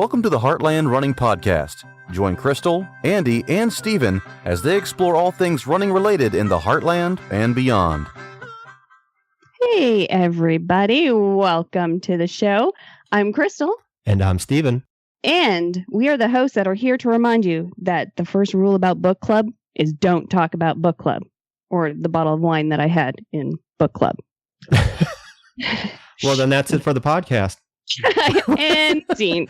Welcome to the Heartland Running Podcast. Join Crystal, Andy, and Steven as they explore all things running related in the Heartland and beyond. Hey, everybody. Welcome to the show. I'm Crystal. And I'm Steven. And we are the hosts that are here to remind you that the first rule about book club is don't talk about book club or the bottle of wine that I had in book club. Well, then that's it for the podcast. And scene.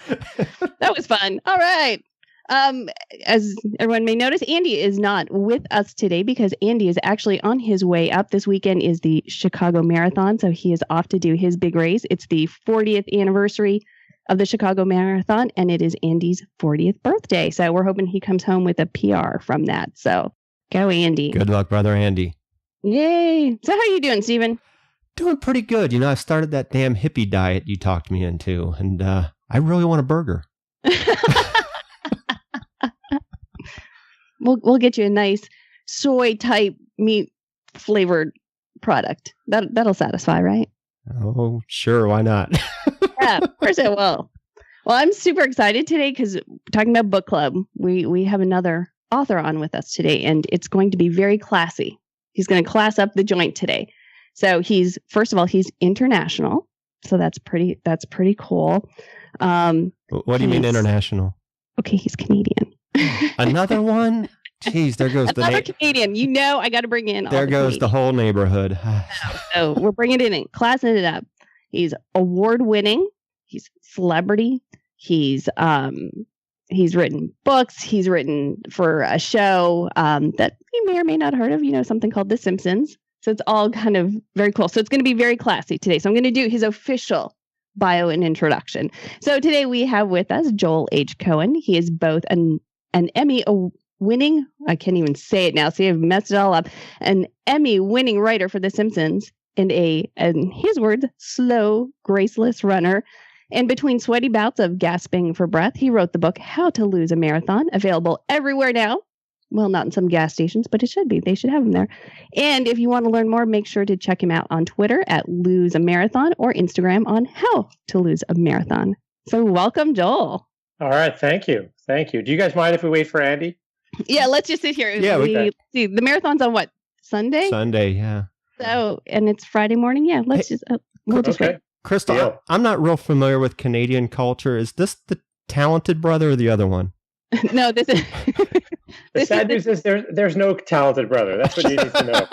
That was fun. All right. As everyone may notice, Andy is not with us today because Andy is actually on his way up. This weekend is the Chicago Marathon, so he is off to do his big race. It's the 40th anniversary of the Chicago Marathon, and it is Andy's 40th birthday. So we're hoping he comes home with a PR from that. So go, Andy. Good luck, brother Andy. Yay. So how are you doing, Steven? Doing pretty good. You know, I started that damn hippie diet you talked me into, and I really want a burger. We'll get you a nice soy type meat flavored product. That'll satisfy, right? Oh, sure. Why not? Yeah, of course it will. Well, I'm super excited today because talking about book club, we have another author on with us today, and it's going to be very classy. He's going to class up the joint today. So first of all, he's international. So that's pretty cool. What do you mean international? Okay, he's Canadian. Another one? Jeez, there goes another Canadian. You know, I got to bring in. There goes the whole neighborhood. So we're bringing it in, classing it up. He's award-winning. He's celebrity. He's written books. He's written for a show that you may or may not have heard of. You know, something called The Simpsons. So it's all kind of very cool. So it's going to be very classy today. So I'm going to do his official bio and introduction. So today we have with us Joel H. Cohen. He is both an Emmy-winning, I can't even say it now, see, I've messed it all up, an Emmy-winning writer for The Simpsons and in his words, slow, graceless runner. And between sweaty bouts of gasping for breath, he wrote the book, How to Lose a Marathon, available everywhere now. Well, not in some gas stations, but it should be. They should have them there. And if you want to learn more, make sure to check him out on Twitter at Lose a Marathon or Instagram on How to Lose a Marathon. So welcome, Joel. All right. Thank you. Thank you. Do you guys mind if we wait for Andy? Yeah, let's just sit here. Yeah, let's see. The marathon's on what? Sunday? Sunday, yeah. So, and it's Friday morning. Yeah, we'll just wait. Crystal, Deal. I'm not real familiar with Canadian culture. Is this the talented brother or the other one? No, this is... The sad news is there's no talented brother. That's what you need to know.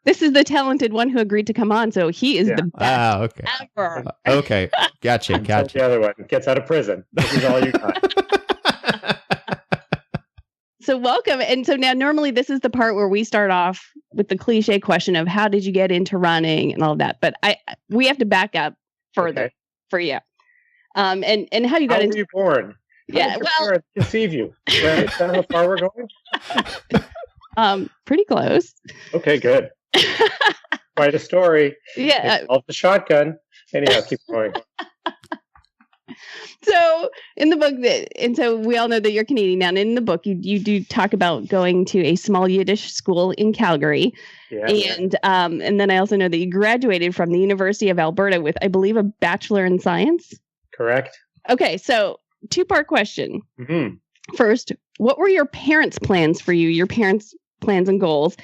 This is the talented one who agreed to come on, so he is the best okay. ever. Okay, gotcha. The other one gets out of prison. This is all you got. So welcome. And so now normally this is the part where we start off with the cliche question of how did you get into running and all of that. But we have to back up further for you. And how you got How into... were you born? Yeah, How did your parents conceive you? Right? Is that how far we're going? Pretty close. Okay, good. Quite a story. Yeah. Off the shotgun. Anyhow, keep going. So in the book, and so we all know that you're Canadian now. And in the book, you do talk about going to a small Yiddish school in Calgary. Yeah, and then I also know that you graduated from the University of Alberta with, I believe, a Bachelor in Science. Correct. Okay, so two-part question. Mm-hmm. First, what were your parents' plans for you, your parents' plans and goals?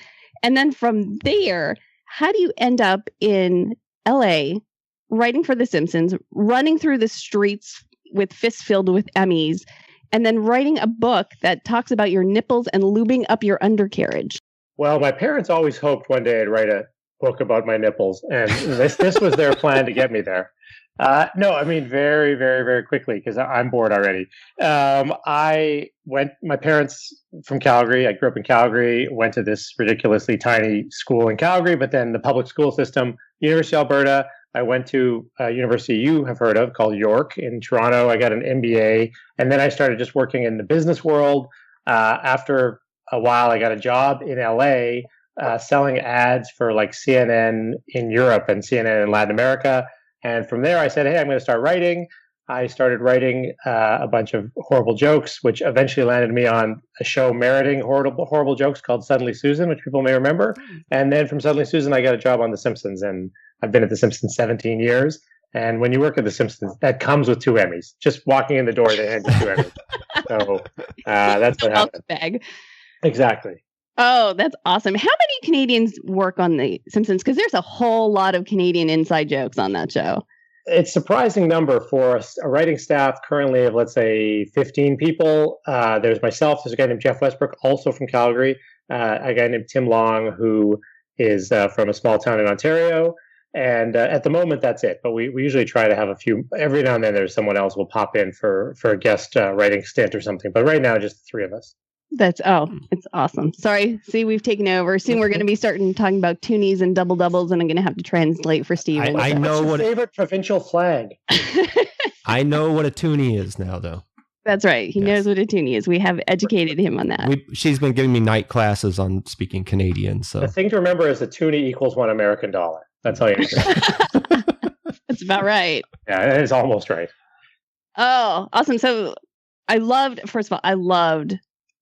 And then from there, how do you end up in LA writing for The Simpsons, running through the streets with fists filled with Emmys, and then writing a book that talks about your nipples and lubing up your undercarriage? Well, my parents always hoped one day I'd write a book about my nipples, and this was their plan to get me there. No, I mean, very, very, very quickly, because I'm bored already. My parents from Calgary, I grew up in Calgary, went to this ridiculously tiny school in Calgary, but then the public school system, University of Alberta, I went to a university you have heard of called York in Toronto. I got an MBA, and then I started just working in the business world. After a while, I got a job in LA selling ads for like CNN in Europe and CNN in Latin America. And from there, I said, hey, I'm going to start writing. I started writing a bunch of horrible jokes, which eventually landed me on a show meriting horrible jokes called Suddenly Susan, which people may remember. And then from Suddenly Susan, I got a job on The Simpsons, and I've been at The Simpsons 17 years. And when you work at The Simpsons, that comes with 2 Emmys. Just walking in the door, they hand you 2 Emmys. So that's what happened. Bag. Exactly. Oh, that's awesome. How many Canadians work on The Simpsons? Because there's a whole lot of Canadian inside jokes on that show. It's a surprising number for a writing staff currently of, let's say, 15 people. There's myself. There's a guy named Jeff Westbrook, also from Calgary. A guy named Tim Long, who is from a small town in Ontario. And at the moment, that's it. But we usually try to have a few. Every now and then, there's someone else will pop in for a guest writing stint or something. But right now, just the 3 of us. It's awesome. Sorry. See, we've taken over. Soon we're going to be starting talking about toonies and double doubles, and I'm going to have to translate for Steven. I know What's your favorite provincial flag? I know what a toonie is now, though. That's right. He knows what a toonie is. We have educated him on that. She's been giving me night classes on speaking Canadian. So the thing to remember is a toonie equals $1 American. That's all you need to know. That's about right. Yeah, it is almost right. Oh, awesome. So I loved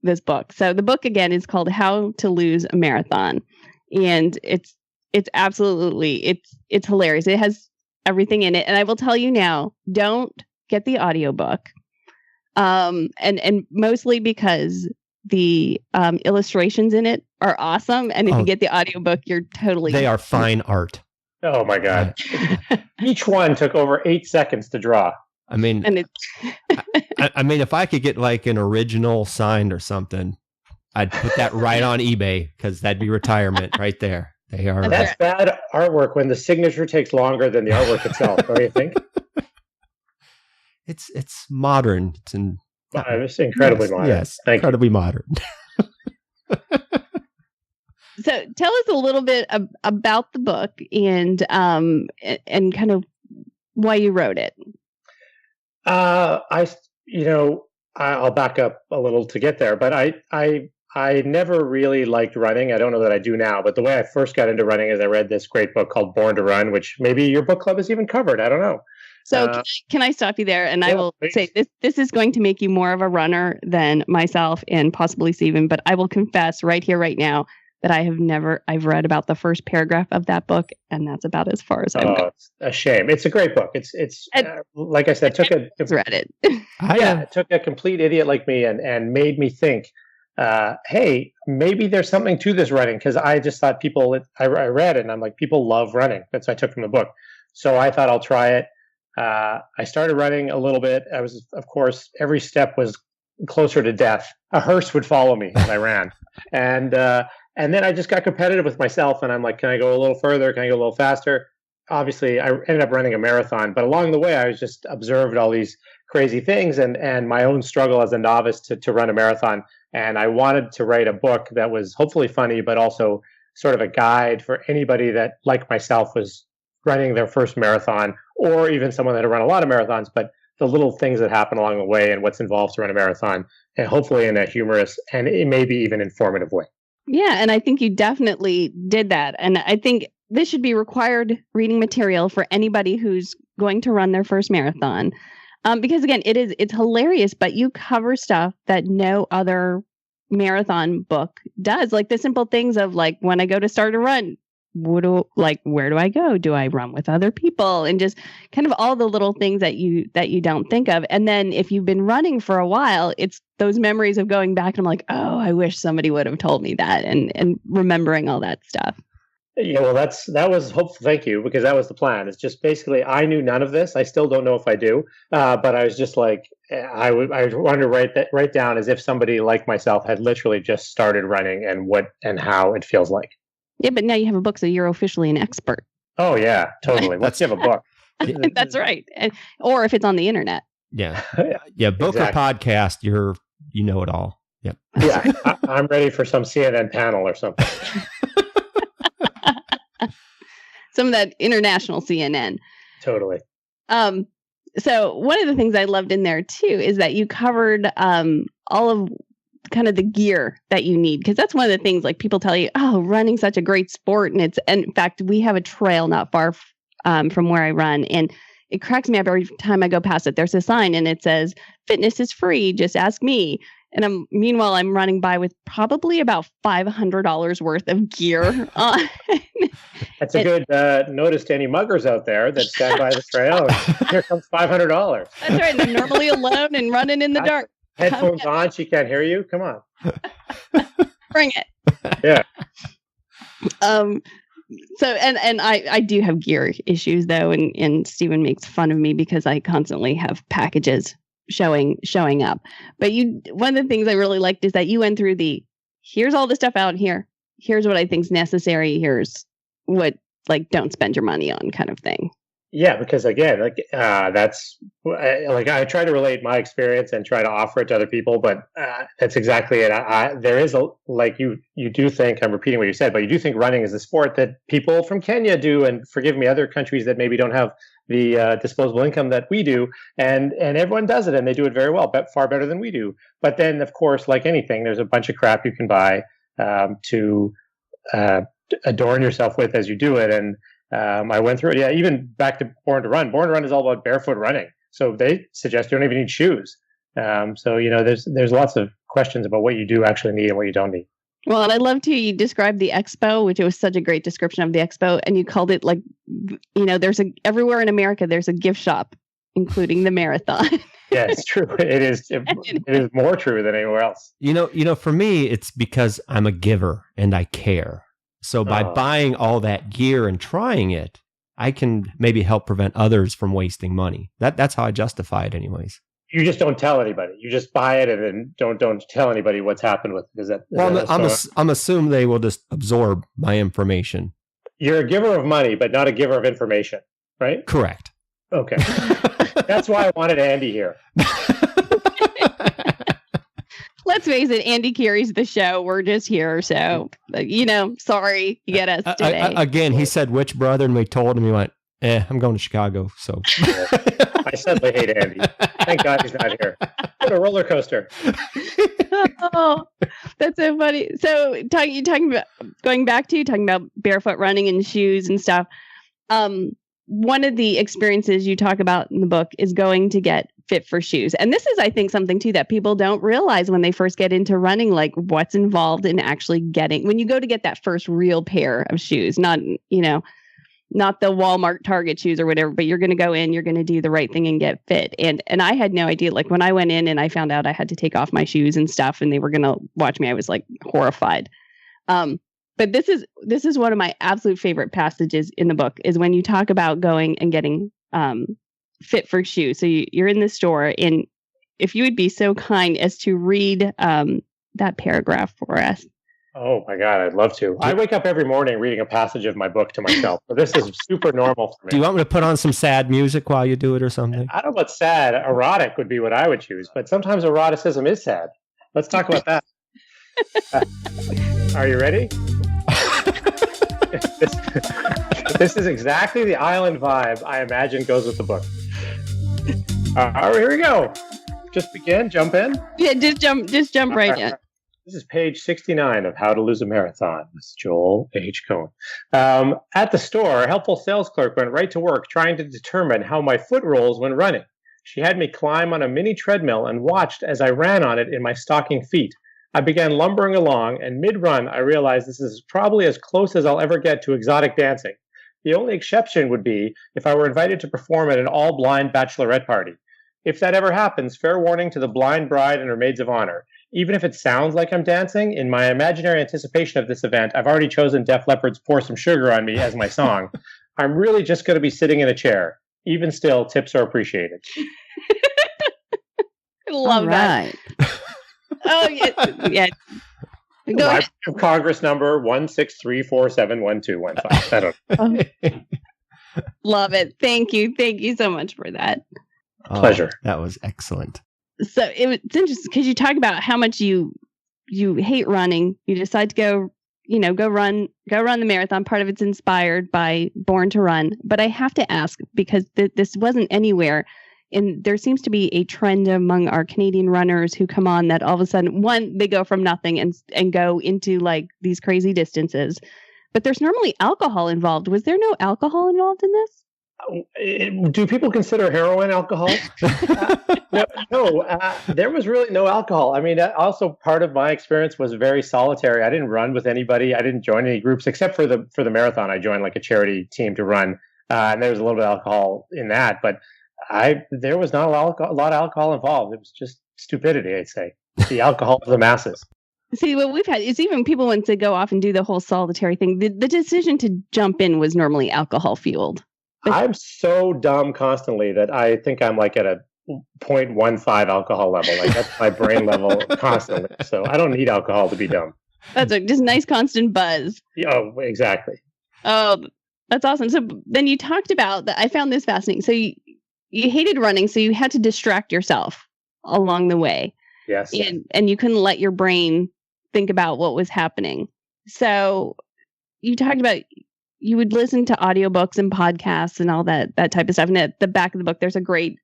this book. So the book again is called How to Lose a Marathon. And it's absolutely, it's hilarious. It has everything in it. And I will tell you now, don't get the audiobook. And mostly because the illustrations in it are awesome. And if you get the audiobook, you're totally... They are fine art. Oh my God. Each one took over 8 seconds to draw. I mean, I mean, if I could get like an original signed or something, I'd put that right on eBay because that'd be retirement right there. They are. That's bad artwork when the signature takes longer than the artwork itself. Don't you think? It's modern. It's incredibly modern. Yes, incredibly modern. So tell us a little bit about the book and kind of why you wrote it. I'll back up a little to get there, but I never really liked running. I don't know that I do now, but the way I first got into running is I read this great book called Born to Run, which maybe your book club has even covered. I don't know. So can I stop you there? And I will say this is going to make you more of a runner than myself and possibly Steven, but I will confess right here, right now, that I've read about the first paragraph of that book, and that's about as far as I've gone. It's a shame. It's a great book. It's like I said, read it. It took a complete idiot like me and made me think, hey, maybe there's something to this running, because I just thought I read it and I'm like, people love running. That's what I took from the book. So I thought I'll try it. I started running a little bit. I was, of course, every step was closer to death. A hearse would follow me as I ran. And then I just got competitive with myself, and I'm like, can I go a little further? Can I go a little faster? Obviously, I ended up running a marathon, but along the way, I was just observed all these crazy things and my own struggle as a novice to run a marathon. And I wanted to write a book that was hopefully funny, but also sort of a guide for anybody that, like myself, was running their first marathon, or even someone that had run a lot of marathons, but the little things that happen along the way and what's involved to run a marathon, and hopefully in a humorous and maybe even informative way. Yeah, and I think you definitely did that. And I think this should be required reading material for anybody who's going to run their first marathon. Because again, it's hilarious, but you cover stuff that no other marathon book does. Like the simple things of like, when I go to start a run, where do I go? Do I run with other people? And just kind of all the little things that you don't think of. And then if you've been running for a while, it's those memories of going back and I'm like, oh, I wish somebody would have told me that, and remembering all that stuff. Yeah, well, that was hopeful. Thank you, because that was the plan. It's just basically I knew none of this. I still don't know if I do, but I was just like I wanted to write down as if somebody like myself had literally just started running and what and how it feels like. Yeah, but now you have a book, so you're officially an expert. Oh yeah, totally. Let's have a book. That's right, or if it's on the internet. Yeah, book or podcast, you know it all. Yep. Yeah, I'm ready for some CNN panel or something. Some of that international CNN. Totally. So one of the things I loved in there too is that you covered all of kind of the gear that you need, because that's one of the things like people tell you, oh, running's such a great sport, and in fact we have a trail not far from where I run, and it cracks me up every time I go past it. There's a sign and it says, fitness is free, just ask me. And meanwhile, I'm running by with probably about $500 worth of gear on. That's a good notice to any muggers out there that stand by the trail. Here comes $500. That's right. And I'm normally alone and running in the dark. Headphones on, she can't hear you. Come on. Bring it. Yeah. So, and I do have gear issues though. And Stephen makes fun of me because I constantly have packages showing up. But one of the things I really liked is that you went through here's all the stuff out here. Here's what I think's necessary. Here's what, like, don't spend your money on kind of thing. Yeah, because again, that's I try to relate my experience and try to offer it to other people, but that's exactly it. There is you do think, I'm repeating what you said, but you do think running is a sport that people from Kenya do, and forgive me, other countries that maybe don't have the disposable income that we do, and everyone does it, and they do it very well, but far better than we do. But then, of course, like anything, there's a bunch of crap you can buy to adorn yourself with as you do it, and I went through it. Yeah, even back to Born to Run. Born to Run is all about barefoot running. So they suggest you don't even need shoes. So, there's lots of questions about what you do actually need and what you don't need. Well, and I loved how you described the expo, which it was such a great description of the expo. And you called it everywhere in America, there's a gift shop, including the marathon. Yeah, it's true. It is more true than anywhere else. For me, it's because I'm a giver and I care. So by buying all that gear and trying it, I can maybe help prevent others from wasting money. That's how I justify it anyways. You just don't tell anybody. You just buy it and then don't tell anybody what's happened with it. I'm assuming they will just absorb my information. You're a giver of money, but not a giver of information, right? Correct. Okay. That's why I wanted Andy here. Let's face it, Andy carries the show. We're just here. So, sorry you get us today. Again, he said which brother, and we told him, he went, I'm going to Chicago. So I suddenly hate Andy. Thank God he's not here. What a roller coaster. Oh, that's so funny. So talking about barefoot running and shoes and stuff. One of the experiences you talk about in the book is going to get fit for shoes. And this is, I think, something too that people don't realize when they first get into running, like what's involved in actually when you go to get that first real pair of shoes, not the Walmart Target shoes or whatever, but you're going to go in, you're going to do the right thing and get fit. And I had no idea, like when I went in and I found out I had to take off my shoes and stuff and they were going to watch me, I was like horrified. But this is one of my absolute favorite passages in the book is when you talk about going and getting fit for shoes. So you're in the store, and if you would be so kind as to read that paragraph for us. Oh my God, I'd love to. I wake up every morning reading a passage of my book to myself. So this is super normal for me. Do you want me to put on some sad music while you do it or something? I don't know about sad. Erotic would be what I would choose, but sometimes eroticism is sad. Let's talk about that. Are you ready? This is exactly the island vibe I imagine goes with the book. Here we go. Just jump in. Yeah, just jump right in. This is page 69 of How to Lose a Marathon with Joel H. Cohen. At the store, a helpful sales clerk went right to work trying to determine how my foot rolls when running. She had me climb on a mini treadmill and watched as I ran on it in my stocking feet. I began lumbering along, and mid-run, I realized this is probably as close as I'll ever get to exotic dancing. The only exception would be if I were invited to perform at an all-blind bachelorette party. If that ever happens, fair warning to the blind bride and her maids of honor. Even if it sounds like I'm dancing, in my imaginary anticipation of this event, I've already chosen Def Leppard's Pour Some Sugar on Me as my song. I'm really just going to be sitting in a chair. Even still, tips are appreciated. I love that. Oh, yeah. Go ahead. Congress number 163471215. I don't know. Love it. Thank you. Thank you so much for that. Pleasure. That was excellent. So it's interesting because you talk about how much you hate running. You decide to go run the marathon. Part of it's inspired by Born to Run. But I have to ask, because this wasn't anywhere, and there seems to be a trend among our Canadian runners who come on that all of a sudden, one, they go from nothing and go into like these crazy distances. But there's normally alcohol involved. Was there no alcohol involved in this? Do people consider heroin alcohol? No, there was really no alcohol. I mean, also part of my experience was very solitary. I didn't run with anybody. I didn't join any groups except for the marathon. I joined like a charity team to run, and there was a little bit of alcohol in that. But there was not a lot of alcohol involved. It was just stupidity, I'd say. The alcohol of the masses. See, what we've had is even people want to go off and do the whole solitary thing. The decision to jump in was normally alcohol fueled. I'm so dumb constantly that I think I'm like at a 0.15 alcohol level. Like that's my brain level constantly. So I don't need alcohol to be dumb. That's just nice constant buzz. Oh, exactly. Oh, that's awesome. So then you talked about that. I found this fascinating. So you hated running, so you had to distract yourself along the way. Yes. And you couldn't let your brain think about what was happening. So you talked about you would listen to audiobooks and podcasts and all that type of stuff. And at the back of the book, there's a great,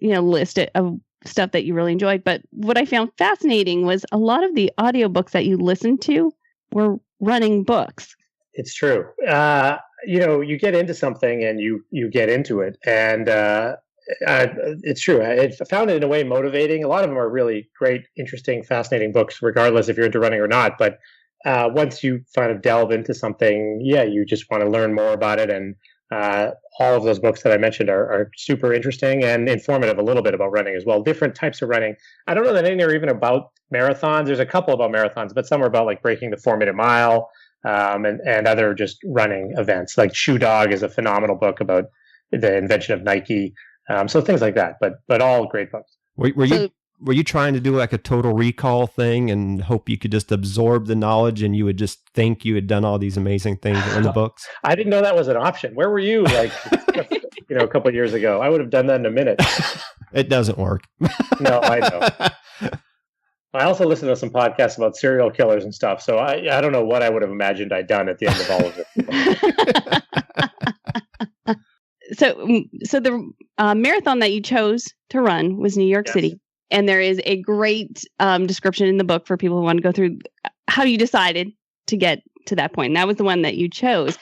list of stuff that you really enjoyed. But what I found fascinating was a lot of the audiobooks that you listened to were running books. It's true. You get into something and you get into it. And it's true. I found it in a way motivating. A lot of them are really great, interesting, fascinating books, regardless if you're into running or not. But once you kind of delve into something, you just want to learn more about it. And all of those books that I mentioned are super interesting and informative a little bit about running as well. Different types of running. I don't know that any are even about marathons. There's a couple about marathons, but some are about like breaking the 4-minute mile and other just running events. Like Shoe Dog is a phenomenal book about the invention of Nike. So things like that, but all great books. Were you trying to do like a total recall thing and hope you could just absorb the knowledge and you would just think you had done all these amazing things in the books? I didn't know that was an option. Where were you like, a couple of years ago? I would have done that in a minute. It doesn't work. No, I know. I also listen to some podcasts about serial killers and stuff. So I don't know what I would have imagined I'd done at the end of all of it. So the marathon that you chose to run was New York City. And there is a great description in the book for people who want to go through how you decided to get to that point. And that was the one that you chose.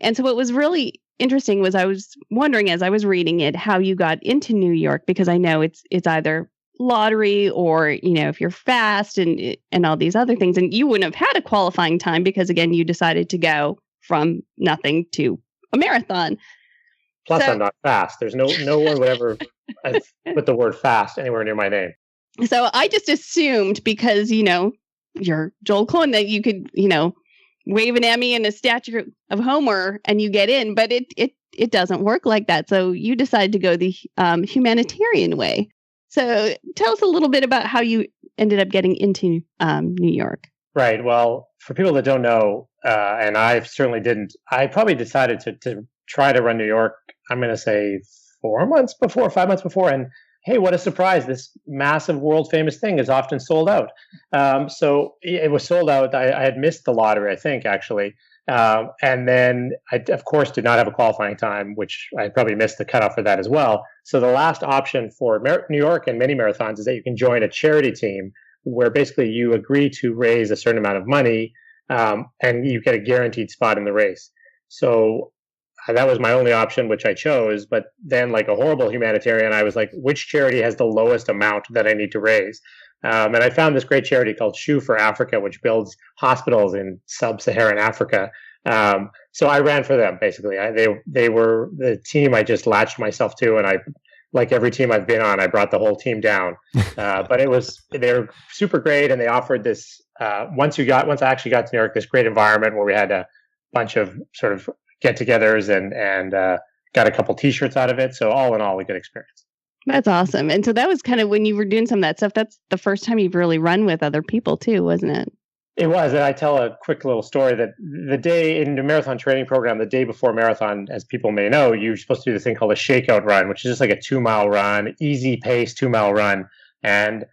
And so what was really interesting was I was wondering as I was reading it, how you got into New York, because I know it's either lottery or, if you're fast and all these other things. And you wouldn't have had a qualifying time because, again, you decided to go from nothing to a marathon. Plus, I'm not fast. There's no one would ever put the word fast anywhere near my name. So I just assumed because, you're Joel Cohen that you could, wave an Emmy and a statue of Homer and you get in, but it doesn't work like that. So you decided to go the humanitarian way. So tell us a little bit about how you ended up getting into New York. Right. Well, for people that don't know, and I certainly didn't, I probably decided to try to run New York, I'm going to say 5 months before. And hey, what a surprise. This massive world famous thing is often sold out. So it was sold out. I had missed the lottery, I think, actually. And then I, of course, did not have a qualifying time, which I probably missed the cutoff for that as well. So the last option for New York and many marathons is that you can join a charity team where basically you agree to raise a certain amount of money and you get a guaranteed spot in the race. So that was my only option, which I chose. But then, like a horrible humanitarian, I was like, which charity has the lowest amount that I need to raise? And I found this great charity called Shoe for Africa, which builds hospitals in sub-Saharan Africa. So I ran for them, basically. They were the team I just latched myself to. And I, like every team I've been on, I brought the whole team down. But they're super great. And they offered this, once I actually got to New York, this great environment where we had a bunch of sort of get-togethers and got a couple T-shirts out of it. So all in all, a good experience. That's awesome. And so that was kind of when you were doing some of that stuff. That's the first time you've really run with other people too, wasn't it? It was. And I tell a quick little story that the day in the marathon training program, the day before marathon, as people may know, you're supposed to do this thing called a shakeout run, which is just like a 2-mile run, easy pace 2-mile run. And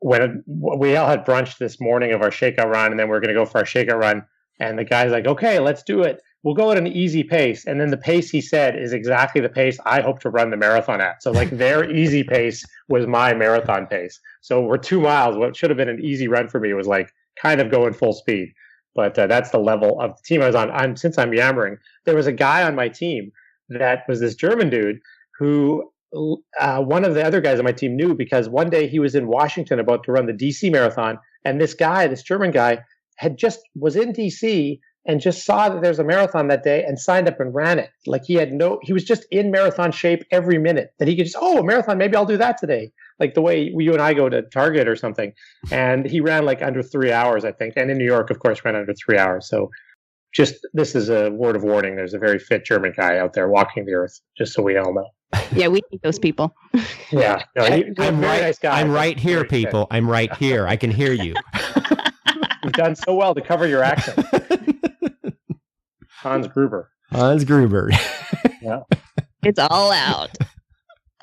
when we all had brunch this morning of our shakeout run, and then we're going to go for our shakeout run, and the guy's like, okay, let's do it. We'll go at an easy pace. And then the pace he said is exactly the pace I hope to run the marathon at. So like their easy pace was my marathon pace. So we're 2 miles. What should have been an easy run for me was like kind of going full speed. But that's the level of the team I was on. Since I'm yammering, there was a guy on my team that was this German dude who one of the other guys on my team knew, because one day he was in Washington about to run the DC Marathon, and this German guy, was in DC and just saw that there's a marathon that day and signed up and ran it. Like he was just in marathon shape every minute, that he could just, a marathon, maybe I'll do that today. Like the way you and I go to Target or something. And he ran like under 3 hours, I think. And in New York, of course, ran under 3 hours. So this is a word of warning. There's a very fit German guy out there walking the earth, just so we all know. Yeah, we need those people. Yeah. No, I'm right. Nice guy, I'm right here, people. Fit. I'm right here. I can hear you. You've done so well to cover your accent. Hans Gruber. Yeah. It's all out.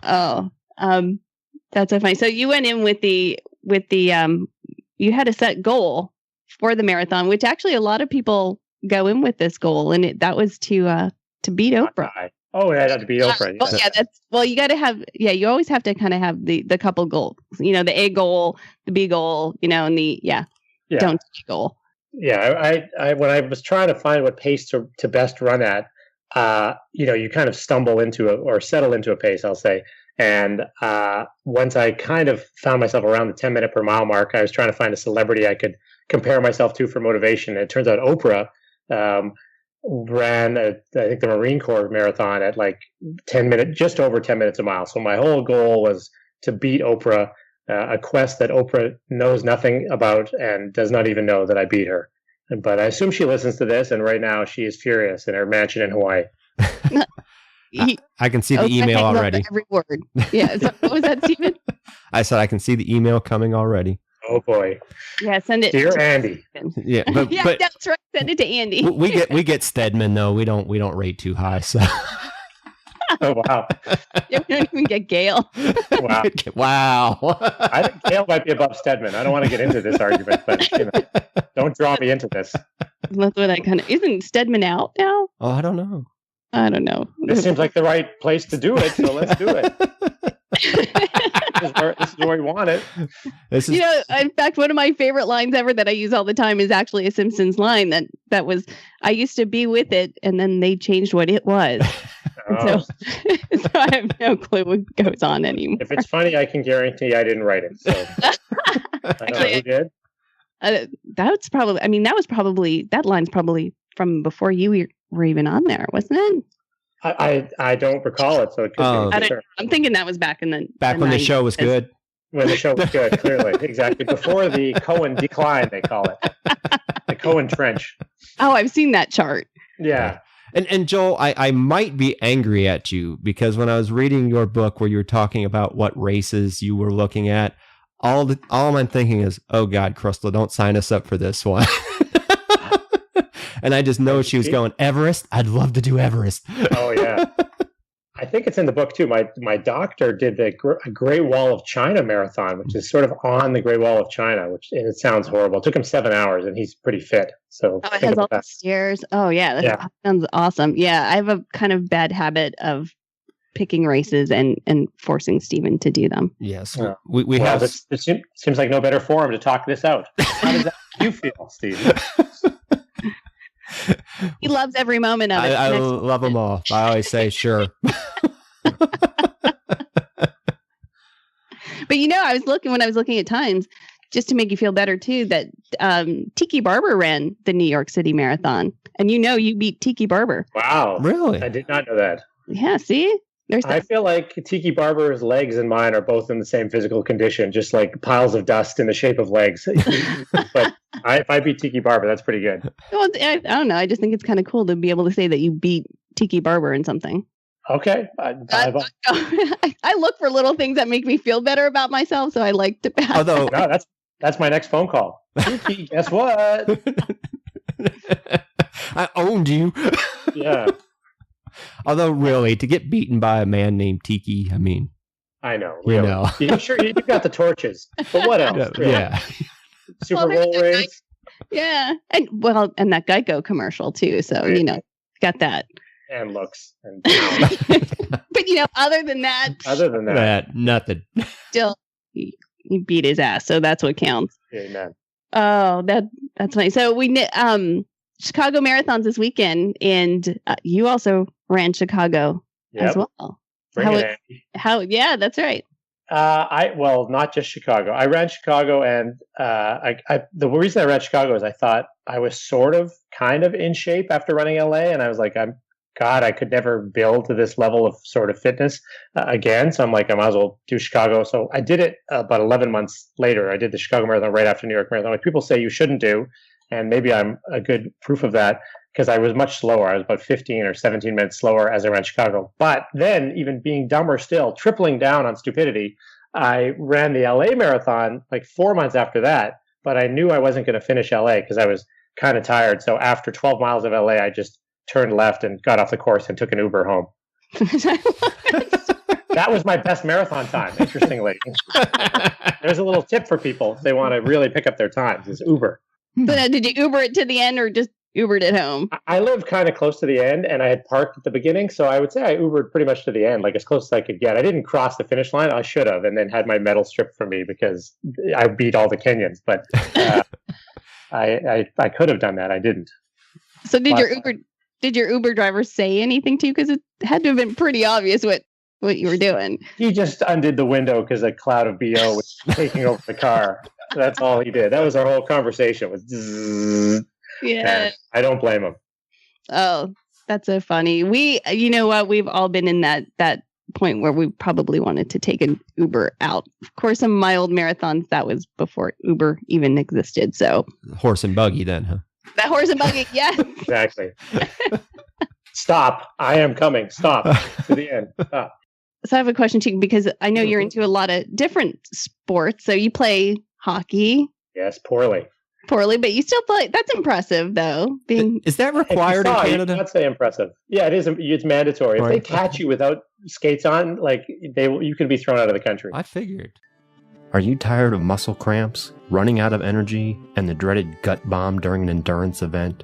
Oh, that's so funny. So you went in with the you had a set goal for the marathon, which actually a lot of people go in with this goal, and that was to beat Oprah. Oh, yeah, I had to beat Oprah. Yeah. You got to have, you always have to kind of have the couple goals, the A goal, the B goal, and the, don't touch goal. Yeah. I when I was trying to find what pace to best run at, you kind of stumble into or settle into a pace, I'll say. And once I kind of found myself around the 10-minute per mile mark, I was trying to find a celebrity I could compare myself to for motivation. And it turns out Oprah ran, I think, the Marine Corps marathon at like 10 minutes, just over 10 minutes a mile. So my whole goal was to beat Oprah, a quest that Oprah knows nothing about and does not even know that I beat her. But I assume she listens to this, and right now she is furious in her mansion in Hawaii. I can see the email already. Every word. Yeah. So what was that, Stephen? I said I can see the email coming already. Oh boy. Yeah, send it. Dear Andy. Yeah, but that's right. Send it to Andy. we get Stedman though. We don't rate too high. So. Oh wow. Yeah, we don't even get Gail. Wow. Wow. I think Gail might be above Stedman. I don't want to get into this argument, but don't draw me into this. That's what isn't Stedman out now? Oh, I don't know. This seems like the right place to do it, so let's do it. This is where we want it. In fact, one of my favorite lines ever that I use all the time is actually a Simpsons line that was, I used to be with it, and then they changed what it was. Oh. So I have no clue what goes on anymore. If it's funny, I can guarantee I didn't write it. So I don't know who did. That line's probably from before you were even on there, wasn't it? I don't recall it, so it could be. I'm thinking that was back when the show was good. When the show was good, clearly. Exactly. Before the Cohen decline, they call it. The Cohen trench. Oh, I've seen that chart. Yeah. And Joel, I might be angry at you because when I was reading your book where you were talking about what races you were looking at, all I'm thinking is, oh God, Crystal, don't sign us up for this one. And I just know she was going, Everest? I'd love to do Everest. Oh, yeah. I think it's in the book, too. My doctor did the Great Wall of China marathon, which is sort of on the Great Wall of China, and it sounds horrible. It took him 7 hours, and he's pretty fit. So it has all the stairs. Oh, yeah. That sounds awesome. Yeah, I have a kind of bad habit of picking races and forcing Stephen to do them. Yes. We have. It seems like no better forum to talk this out. How does that make you feel, Stephen? He loves every moment of it. I love them all. I always say, sure. But when I was looking at times, just to make you feel better too, that Tiki Barber ran the New York City Marathon, and you beat Tiki Barber. Wow, really? I did not know that. Yeah, see, I feel like Tiki Barber's legs and mine are both in the same physical condition, just like piles of dust in the shape of legs. But if I beat Tiki Barber, that's pretty good. Well, I don't know. I just think it's kind of cool to be able to say that you beat Tiki Barber in something. Okay. I look for little things that make me feel better about myself, so I like to. Although that's my next phone call. Tiki, guess what? I owned you. Yeah. Although, really, to get beaten by a man named Tiki, I mean, I know. You know, sure you got the torches, but what else? Yeah. Super Bowl rings. Yeah, and that Geico commercial too. So got that. And looks. And but other than that, nothing. Still, he beat his ass, so that's what counts. Amen. Oh, that's funny. So Chicago Marathon's this weekend, and you also ran Chicago as well. Yeah, that's right. Not just Chicago. I ran Chicago, and the reason I ran Chicago is I thought I was kind of in shape after running LA, and I was like, I could never build to this level of sort of fitness again. So I'm like, I might as well do Chicago. So I did it about 11 months later. I did the Chicago Marathon right after New York Marathon, like people say you shouldn't do, and maybe I'm a good proof of that because I was much slower. I was about 15 or 17 minutes slower as I ran Chicago. But then, even being dumber still, tripling down on stupidity, I ran the LA Marathon like 4 months after that. But I knew I wasn't going to finish LA because I was kind of tired. So after 12 miles of LA, I just turned left and got off the course and took an Uber home. That was my best marathon time, interestingly. There's a little tip for people if they want to really pick up their times, is Uber. So did you Uber it to the end or just Ubered it home? I live kind of close to the end, and I had parked at the beginning, so I would say I Ubered pretty much to the end, like as close as I could get. I didn't cross the finish line. I should have, and then had my medal stripped from me because I beat all the Kenyans. But I could have done that. I didn't. So did your Uber driver say anything to you? Because it had to have been pretty obvious what you were doing. He just undid the window because a cloud of BO was taking over the car. That's all he did. That was our whole conversation. Was yeah. I don't blame him. Oh, that's so funny. You know what? We've all been in that point where we probably wanted to take an Uber out. Of course, some mild marathons, that was before Uber even existed. So horse and buggy then, huh? That horse and buggy, yeah. Exactly. Stop. I am coming. Stop. To the end. Stop. So I have a question too, because I know you're into a lot of different sports. So you play hockey. Yes, poorly, but you still play. That's impressive, though. Is that required in Canada? I'd say impressive. Yeah, it is. It's mandatory. If they catch you without skates on, you can be thrown out of the country. I figured. Are you tired of muscle cramps, running out of energy, and the dreaded gut bomb during an endurance event?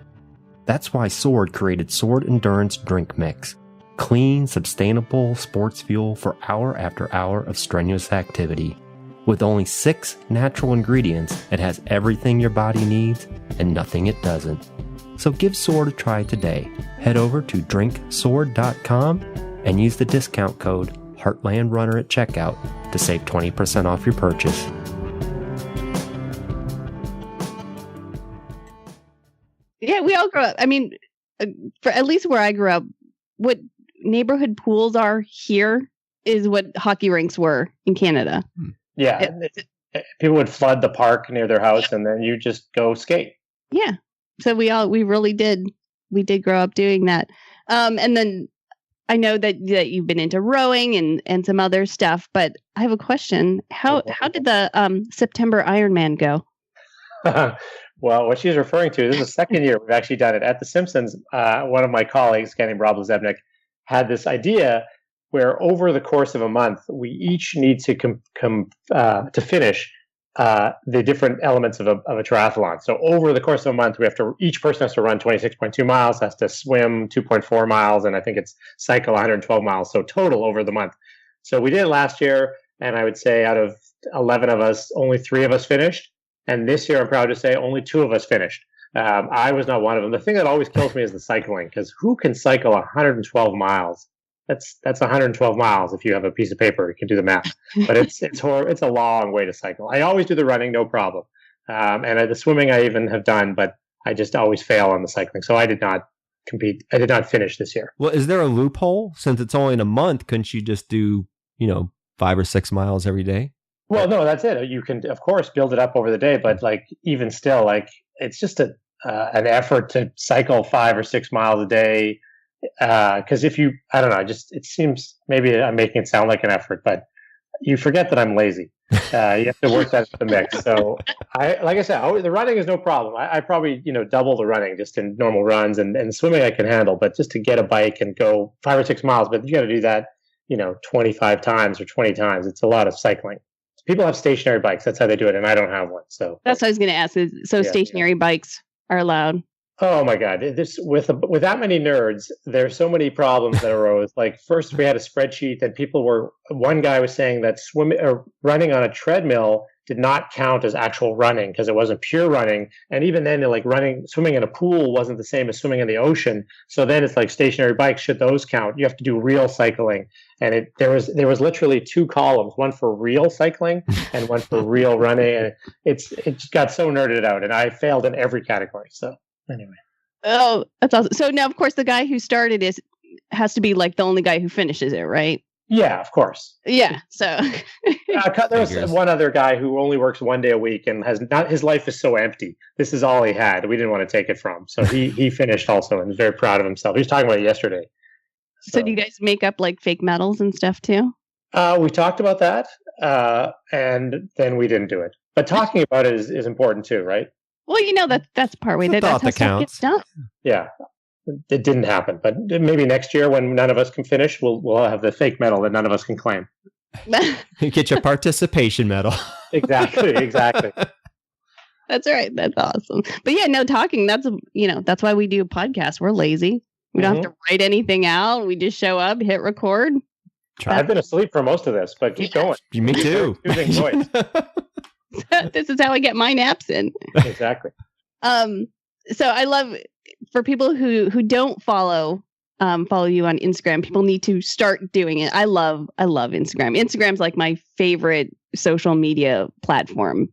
That's why Sword created Sword Endurance Drink Mix. Clean, sustainable sports fuel for hour after hour of strenuous activity. With only 6 natural ingredients, it has everything your body needs and nothing it doesn't. So give Sword a try today. Head over to drinksword.com and use the discount code Heartland Runner at checkout to save 20% off your purchase. Yeah, we all grew up. I mean, for at least where I grew up, what neighborhood pools are here is what hockey rinks were in Canada. Yeah. People would flood the park near their house and then you just go skate. Yeah. So we really did grow up doing that. And then I know that you've been into rowing and some other stuff, but I have a question. How did the September Ironman go? Well, what she's referring to, this is the second year we've actually done it. At The Simpsons, one of my colleagues, a guy named Rob Lezebnik, had this idea where over the course of a month, we each need to to finish the different elements of a triathlon. So over the course of a month, each person has to run 26.2 miles, has to swim 2.4 miles, and I think it's cycle 112 miles. So total over the month. So we did it last year, and I would say out of 11 of us, only 3 of us finished. And this year, I'm proud to say, only 2 of us finished. I was not one of them. The thing that always kills me is the cycling, because who can cycle 112 miles? That's 112 miles if you have a piece of paper. You can do the math. But it's a long way to cycle. I always do the running, no problem. And the swimming I even have done, but I just always fail on the cycling. So I did not compete. I did not finish this year. Well, is there a loophole? Since it's only in a month, couldn't you just do, 5 or 6 miles every day? Well, no, that's it. You can, of course, build it up over the day, but even still, it's just an effort to cycle 5 or 6 miles a day. Because I don't know, it seems maybe I'm making it sound like an effort, but you forget that I'm lazy. You have to work that into the mix. So like I said, the running is no problem. I probably, double the running just in normal runs, and swimming I can handle, but just to get a bike and go 5 or 6 miles, but you got to do that, 25 times or 20 times. It's a lot of cycling. People have stationary bikes. That's how they do it, and I don't have one. So that's what I was going to ask. Stationary bikes are allowed? Oh my God! With that many nerds, there's so many problems that arose. First, we had a spreadsheet that one guy was saying that swimming or running on a treadmill did not count as actual running because it wasn't pure running. And even then, like swimming in a pool wasn't the same as swimming in the ocean. So then it's like stationary bikes, should those count? You have to do real cycling. And there was literally 2 columns, one for real cycling and one for real running. And it got so nerded out, and I failed in every category. So anyway. Oh, that's awesome. So now, of course, the guy who started has to be like the only guy who finishes it, right? Yeah, of course. Yeah. So there was one other guy who only works 1 day a week and his life is so empty. This is all he had. We didn't want to take it from him. So he finished also and was very proud of himself. He was talking about it yesterday. So do you guys make up like fake medals and stuff too? We talked about that, and then we didn't do it. But talking about it is important too, right? Well, that's part way. That's how stuff gets done. Yeah. It didn't happen, but maybe next year when none of us can finish, we'll have the fake medal that none of us can claim. You get your participation medal. Exactly. That's right. That's awesome. But yeah, no talking. That's why we do a podcast. We're lazy. We don't have to write anything out. We just show up, hit record. I've been asleep for most of this, but keep going. Me too. This is how I get my naps in. Exactly. So I love, for people who don't follow you on Instagram, people need to start doing it. I love Instagram. Instagram's like my favorite social media platform.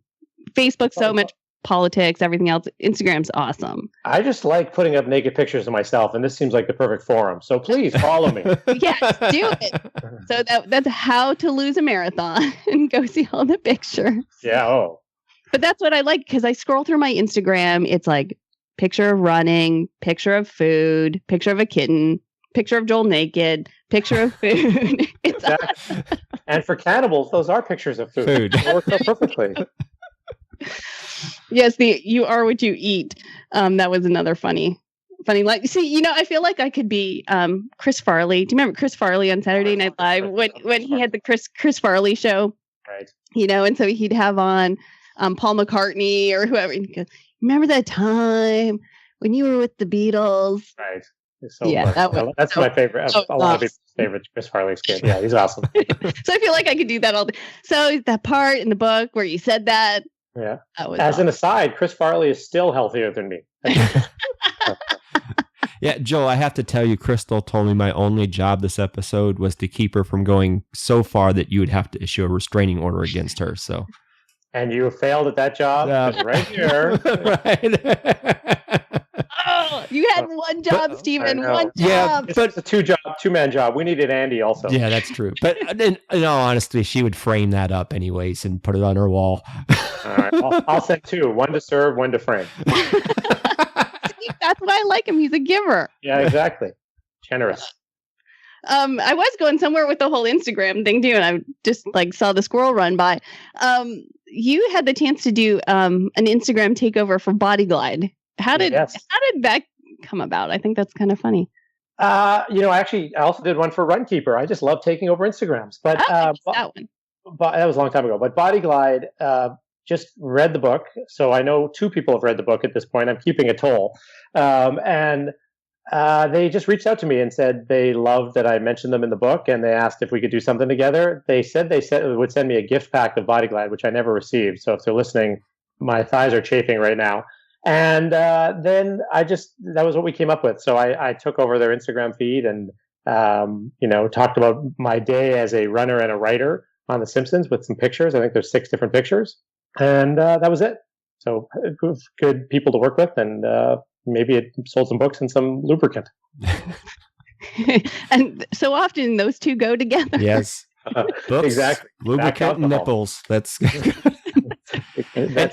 Facebook's so much politics, everything else. Instagram's awesome. I just like putting up naked pictures of myself, and this seems like the perfect forum. So please follow me. Yes, do it. So that's how to lose a marathon and go see all the pictures. Yeah. Oh. But that's what I like, because I scroll through my Instagram. It's like picture of running, picture of food, picture of a kitten, picture of Joel naked, picture of food. It's awesome. And for cannibals, those are pictures of food. They work so perfectly. Yes, you are what you eat. That was another funny line. See, I feel like I could be Chris Farley. Do you remember Chris Farley on Saturday Night Live when he had the Chris Farley show? Right. And so he'd have on Paul McCartney or whoever. And he'd go, remember that time when you were with the Beatles? Right. So that's my favorite. A lot of people's favorite Chris Farley skit. Yeah, he's awesome. So I feel like I could do that all day. So that part in the book where you said that. Yeah. As an aside, Chris Farley is still healthier than me. Yeah, Joel, I have to tell you, Crystal told me my only job this episode was to keep her from going so far that you would have to issue a restraining order against her. So. And you failed at that job right here. Right. Oh, you had one job, Stephen. One job. Yeah, but it's a two-man job. We needed Andy also. Yeah, that's true. But in all honesty, she would frame that up anyways and put it on her wall. All right, I'll send 2. One to serve, one to frame. That's why I like him. He's a giver. Yeah, exactly. Generous. I was going somewhere with the whole Instagram thing too, and I just saw the squirrel run by. You had the chance to do an Instagram takeover for Bodyglide. How did that come about? I think that's kind of funny. Actually, I also did one for Runkeeper. I just love taking over Instagrams. But that one. But that was a long time ago. But Bodyglide, just read the book. So I know 2 people have read the book at this point. I'm keeping a toll. And they just reached out to me and said they loved that I mentioned them in the book, and they asked if we could do something together. They said they would send me a gift pack of Bodyglide, which I never received. So if they're listening, my thighs are chafing right now. And then that was what we came up with. So I took over their Instagram feed and, talked about my day as a runner and a writer on The Simpsons with some pictures. I think there's 6 different pictures. And that was it. So good people to work with. And maybe it sold some books and some lubricant. And so often those two go together. Yes. Books, exactly. Lubricant and nipples. That's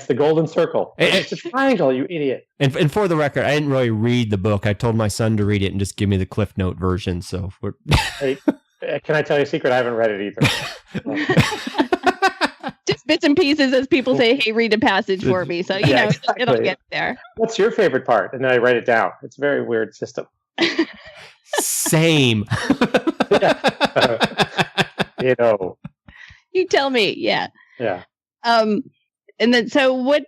the golden circle. It's a triangle, you idiot. And for the record, I didn't really read the book. I told my son to read it and just give me the Cliff Note version. So Hey, can I tell you a secret? I haven't read it either. Just bits and pieces as people say, hey, read a passage for me. So, exactly. It'll get there. What's your favorite part? And then I write it down. It's a very weird system. Same. You tell me. Yeah. Yeah. And then, so what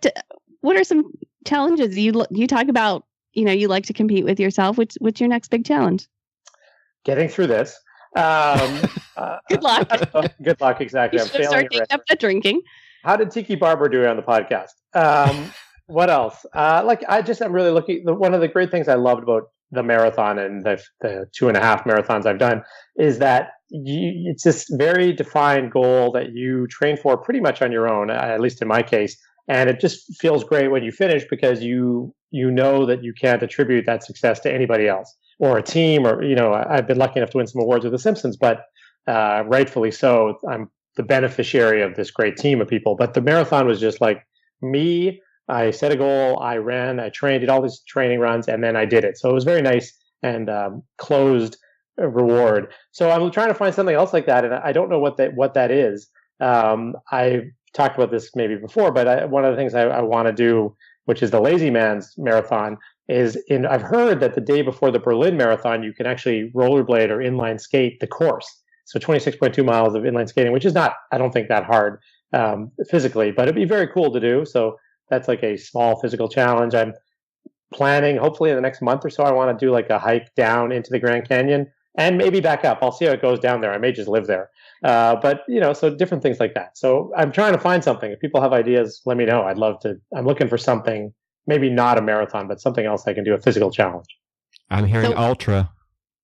are some challenges you talk about? You like to compete with yourself. What's your next big challenge? Getting through this. Good luck. Good luck. Exactly. You should start taking up the drinking. How did Tiki Barber do on the podcast? What else? I'm really looking. One of the great things I loved about the marathon and the 2.5 marathons I've done is that it's this very defined goal that you train for pretty much on your own, at least in my case. And it just feels great when you finish because you know that you can't attribute that success to anybody else or a team or, I've been lucky enough to win some awards with The Simpsons, but rightfully so. I'm the beneficiary of this great team of people. But the marathon was just like me. I set a goal, I ran, I trained, did all these training runs, and then I did it. So it was very nice and closed reward. So I'm trying to find something else like that, and I don't know what that is. I've talked about this maybe before, but one of the things I want to do, which is the Lazy Man's Marathon, I've heard that the day before the Berlin Marathon, you can actually rollerblade or inline skate the course. So 26.2 miles of inline skating, which is not, I don't think, that hard physically, but it'd be very cool to do. So that's like a small physical challenge. I'm planning, hopefully in the next month or so, I want to do like a hike down into the Grand Canyon and maybe back up. I'll see how it goes down there. I may just live there. But, so different things like that. So I'm trying to find something. If people have ideas, let me know. I'd love to. I'm looking for something, maybe not a marathon, but something else I can do, a physical challenge. I'm hearing ultra.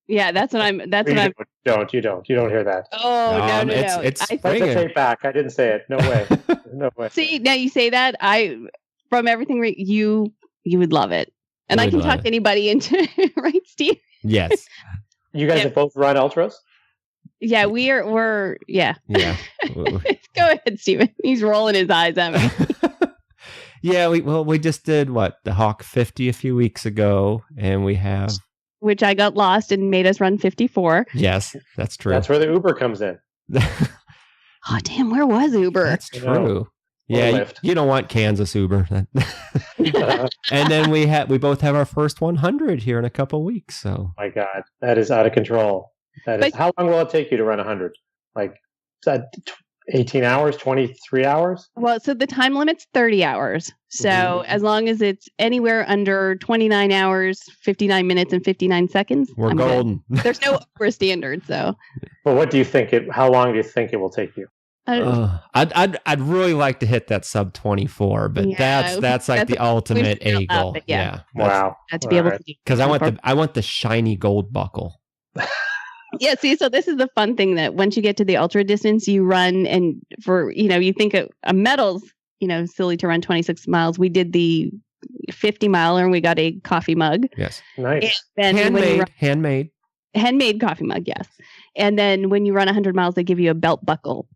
Yeah, that's what I'm. You don't hear that. Oh, no. It's I take back. I didn't say it. No way. No way. See, now you say that, from everything you would love it. And I can talk anybody into right, Steve? Yes. You guys have both run ultras? Yeah, we're yeah. Yeah. Go ahead, Steven. He's rolling his eyes at me. Yeah, we just did the Hawk 50 a few weeks ago, and we have, which I got lost and made us run 54. Yes, that's true. That's where the Uber comes in. Oh, damn, where was Uber? That's true. Yeah, you don't want Kansas Uber. And then we both have our first 100 here in a couple of weeks. So, my God, that is out of control. How long will it take you to run 100? Like 18 hours, 23 hours? Well, so the time limit's 30 hours. So as long as it's anywhere under 29 hours, 59 minutes, and 59 seconds, we're golden. There's no over standard. So, well, what do you think? How long do you think it will take you? I'd really like to hit that sub 24, but that's like the ultimate A goal. Yeah. Wow. To be able to do, because I want the shiny gold buckle. Yeah, see, so this is the fun thing that once you get to the ultra distance, you run and you think a medal's, silly to run 26 miles. We did the 50 miler and we got a coffee mug. Yes. Nice. And then Handmade coffee mug, yes. And then when you run 100 miles, they give you a belt buckle.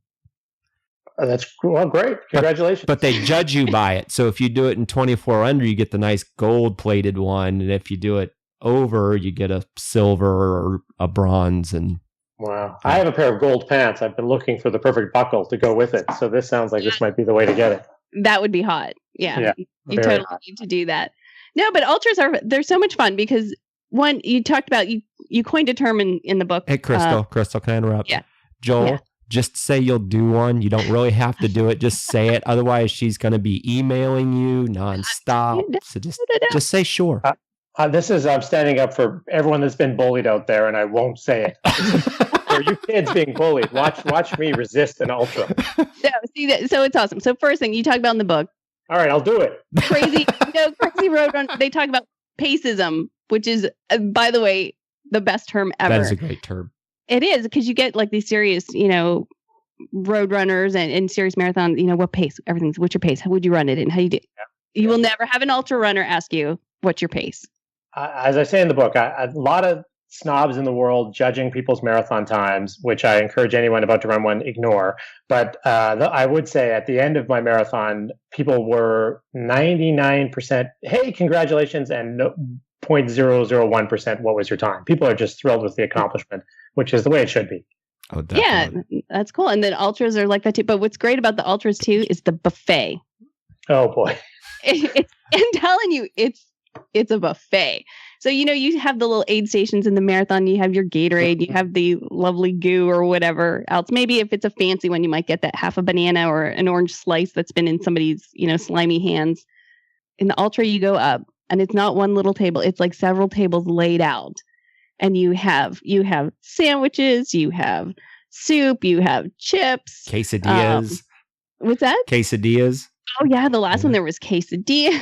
That's cool. Well, great. Congratulations. But they judge you by it. So if you do it in 24 under, you get the nice gold plated one. And if you do it over, you get a silver or a bronze. And wow. I have a pair of gold pants. I've been looking for the perfect buckle to go with it. So this sounds like this might be the way to get it. That would be hot. Yeah. You totally need to do that. No, but ultras they're so much fun because one, you talked about, you coined a term in the book. Hey, Crystal, can I interrupt? Yeah. Joel. Yeah. Just say you'll do one. You don't really have to do it. Just say it. Otherwise, she's going to be emailing you nonstop. So just say sure. I'm standing up for everyone that's been bullied out there, and I won't say it. For you kids being bullied, watch me resist an ultra. So it's awesome. So first thing you talk about in the book. All right, I'll do it. Crazy road run. They talk about paceism, which is, by the way, the best term ever. That is a great term. It is, because you get like these serious, road runners and serious marathons, what pace, everything's, what's your pace? How would you run it and how you do? Yeah. You will never have an ultra runner ask you, what's your pace? As I say in the book, a lot of snobs in the world judging people's marathon times, which I encourage anyone about to run one, ignore. But I would say at the end of my marathon, people were 99%, hey, congratulations, and 0.001%, what was your time? People are just thrilled with the accomplishment, which is the way it should be. Oh, definitely. Yeah, that's cool. And then ultras are like that too. But what's great about the ultras too is the buffet. Oh boy. I'm telling you, it's a buffet. So, you have the little aid stations in the marathon, you have your Gatorade, you have the lovely goo or whatever else. Maybe if it's a fancy one, you might get that half a banana or an orange slice that's been in somebody's, slimy hands. In the ultra, you go up and it's not one little table. It's like several tables laid out. And you have sandwiches, you have soup, you have chips. Quesadillas. What's that? Quesadillas. Oh yeah, the last one there was quesadillas.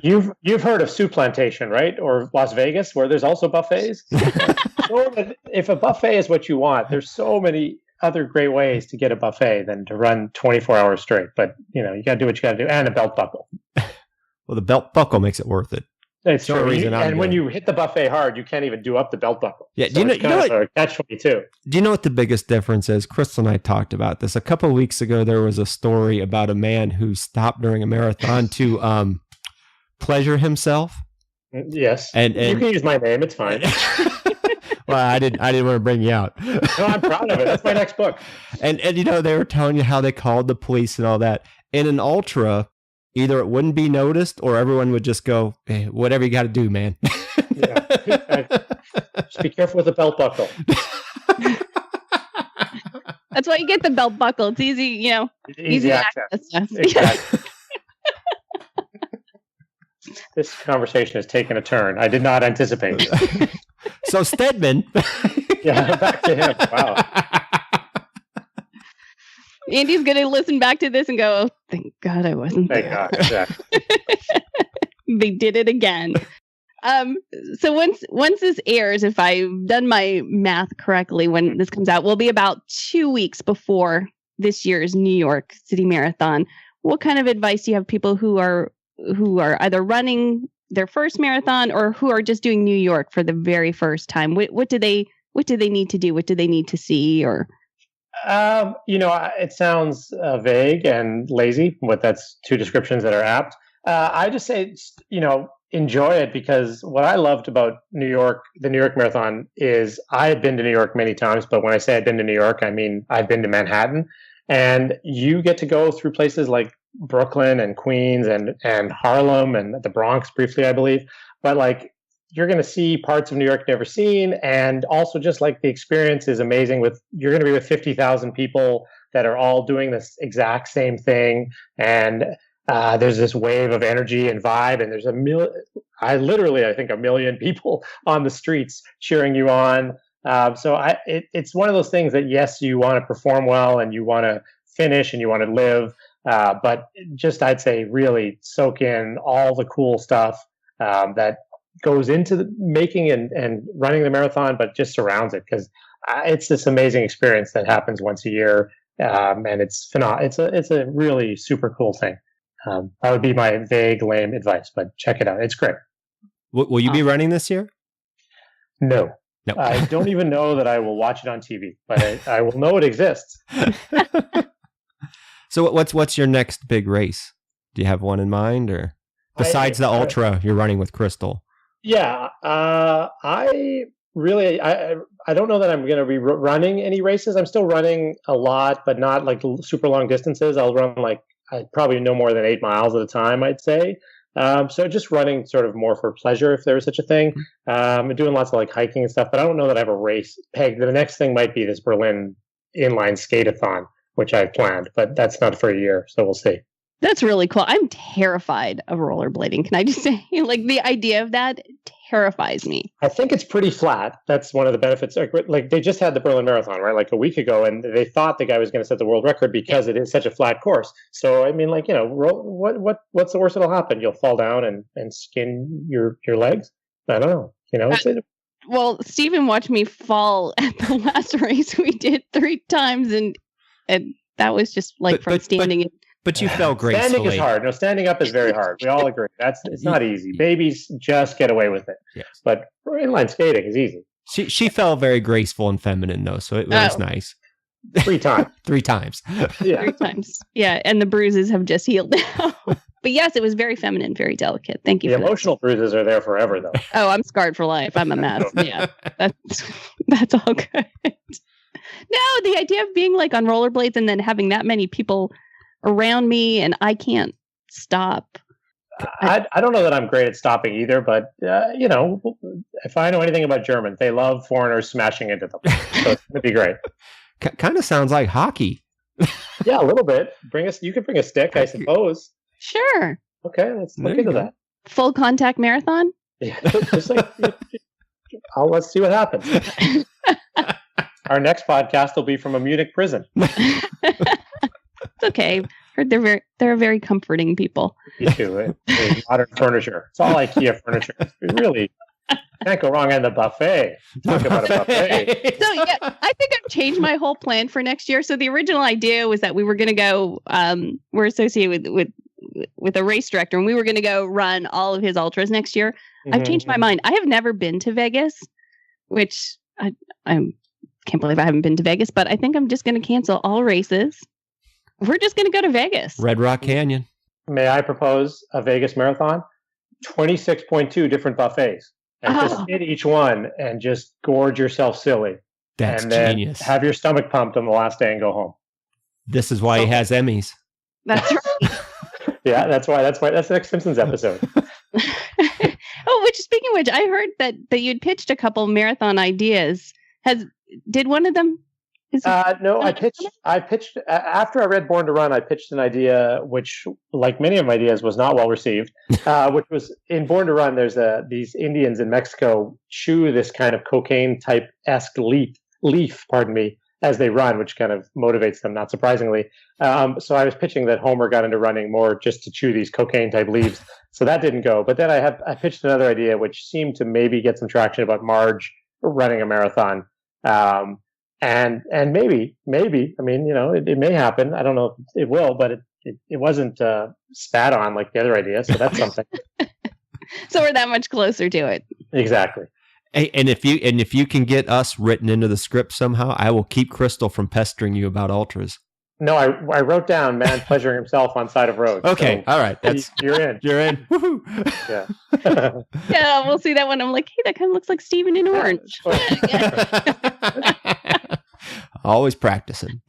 You've heard of Soup Plantation, right? Or Las Vegas, where there's also buffets. If a buffet is what you want, there's so many other great ways to get a buffet than to run 24 hours straight. But you got to do what you got to do, and a belt buckle. Well, the belt buckle makes it worth it. It's true. And when you hit the buffet hard, you can't even do up the belt buckle. Yeah, so you know what? Catch-22. Do you know what the biggest difference is? Crystal and I talked about this. A couple of weeks ago, there was a story about a man who stopped during a marathon to pleasure himself. Yes. And you can use my name. It's fine. Well, I didn't want to bring you out. No, I'm proud of it. That's my next book. And they were telling you how they called the police and all that. In an ultra, either it wouldn't be noticed or everyone would just go, hey, whatever you got to do, man. Yeah. Just be careful with the belt buckle. That's why you get the belt buckle. It's easy, easy access. Exactly. This conversation has taken a turn. I did not anticipate this. So Stedman. Yeah, back to him. Wow. Andy's going to listen back to this and go, oh, thank God I wasn't there. Thank God, exactly. They did it again. So once this airs, if I've done my math correctly, when this comes out, we'll be about 2 weeks before this year's New York City Marathon. What kind of advice do you have people who are either running their first marathon or who are just doing New York for the very first time? What do they need to do? What do they need to see? Or it sounds vague and lazy, but that's two descriptions that are apt. I just say, enjoy it, because what I loved about the New York Marathon is I had been to New York many times, but when I say I've been to New York, I mean I've been to Manhattan, and you get to go through places like Brooklyn and Queens and Harlem and the Bronx briefly, I believe, but like you're going to see parts of New York never seen, and also just like the experience is amazing. You're going to be with 50,000 people that are all doing this exact same thing, and there's this wave of energy and vibe, and there's I think a million people on the streets cheering you on. So it's one of those things that, yes, you want to perform well and you want to finish and you want to live, but just I'd say really soak in all the cool stuff that goes into the making and running the marathon, but just surrounds it, because it's this amazing experience that happens once a year, and it's phenomenal. It's a really super cool thing. That would be my vague, lame advice, but check it out. It's great. Will you be running this year? No. No. I don't even know that I will watch it on TV, but I will know it exists. So what's your next big race? Do you have one in mind, or besides the ultra you're running with Crystal? Yeah, I don't know that I'm going to be running any races. I'm still running a lot, but not like super long distances. I'll run probably no more than 8 miles at a time, I'd say. So just running sort of more for pleasure, if there was such a thing. I'm doing lots of like hiking and stuff, but I don't know that I have a race pegged. The next thing might be this Berlin inline skate-a-thon, which I've planned, but that's not for a year, so we'll see. That's really cool. I'm terrified of rollerblading. Can I just say, like, the idea of that terrifies me. I think it's pretty flat. That's one of the benefits. Like they just had the Berlin Marathon, right? Like a week ago, and they thought the guy was going to set the world record because it is such a flat course. So, I mean, like, what's the worst that'll happen? You'll fall down and skin your legs? I don't know. Well, Stephen watched me fall at the last race we did 3 times, and that was just like standing. But you fell gracefully. Standing is hard. No, standing up is very hard. We all agree. It's not easy. Babies just get away with it. Yes. But inline skating is easy. She fell very graceful and feminine, though, so it was nice. 3 times. 3 times. Yeah. 3 times. Yeah, and the bruises have just healed now. But yes, it was very feminine, very delicate. Thank you. The emotional bruises are there forever, though. Oh, I'm scarred for life. I'm a mess. Yeah, that's all good. No, the idea of being like on rollerblades and then having that many people around me and I can't stop. I don't know that I'm great at stopping either, but if I know anything about Germans, they love foreigners smashing into them. So it's going to be great. Kind of sounds like hockey. Yeah, a little bit. You could bring a stick, I suppose. Sure. Okay, let's look into that. Full contact marathon? Yeah, just like let's see what happens. Our next podcast will be from a Munich prison. okay. Heard they're very comforting people. You too. Modern furniture. It's all IKEA furniture. We really can't go wrong on the buffet. Talk about a buffet. So yeah, I think I've changed my whole plan for next year. So the original idea was that we were going to go. We're associated with a race director, and we were going to go run all of his ultras next year. I've changed my mind. I have never been to Vegas, which I can't believe I haven't been to Vegas. But I think I'm just going to cancel all races. We're just going to go to Vegas. Red Rock Canyon. May I propose a Vegas marathon? 26.2 different buffets. And just hit each one and just gorge yourself silly. That's and then genius. Have your stomach pumped on the last day and go home. This is why he has Emmys. That's right. Yeah, that's the next Simpsons episode. Speaking of which, I heard that you'd pitched a couple marathon ideas. Did one of them? No, I pitched after I read Born to Run. I pitched an idea which, like many of my ideas, was not well received. Which was in Born to Run. There's these Indians in Mexico chew this kind of cocaine type esque leaf, as they run, which kind of motivates them, not surprisingly. So I was pitching that Homer got into running more just to chew these cocaine type leaves. So that didn't go. But then I pitched another idea which seemed to maybe get some traction about Marge running a marathon. And maybe, I mean, it may happen. I don't know if it will, but it wasn't spat on like the other idea. So that's something. So we're that much closer to it. Exactly. Hey, and if you can get us written into the script somehow, I will keep Crystal from pestering you about ultras. No, I wrote down man pleasuring himself on side of road. Okay, so all right. You're in. You're in. Woohoo. Yeah. Yeah, we'll see that one. I'm like, hey, that kind of looks like Steven in orange. Always practicing.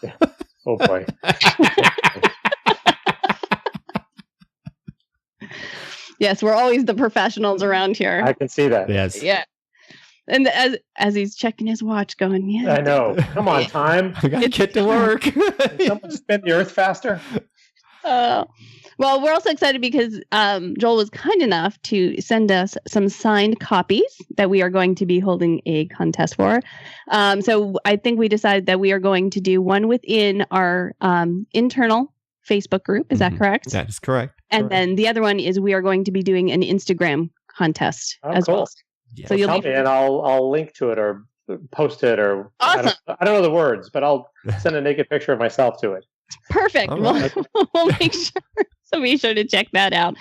Yeah. Oh boy. Yes, we're always the professionals around here. I can see that. Yes. Yeah. And as he's checking his watch, going, yeah. I know. Come on, time. I got to get to work. Can someone spin the earth faster? Well, we're also excited because Joel was kind enough to send us some signed copies that we are going to be holding a contest for. So I think we decided that we are going to do one within our internal Facebook group. Is that correct? That is correct. And then the other one is we are going to be doing an Instagram contest as well. Yeah. So you'll tell me, and I'll link to it or post it or awesome. I don't know the words, but I'll send a naked picture of myself to it. Perfect. Right. We'll make sure. So be sure to check that out.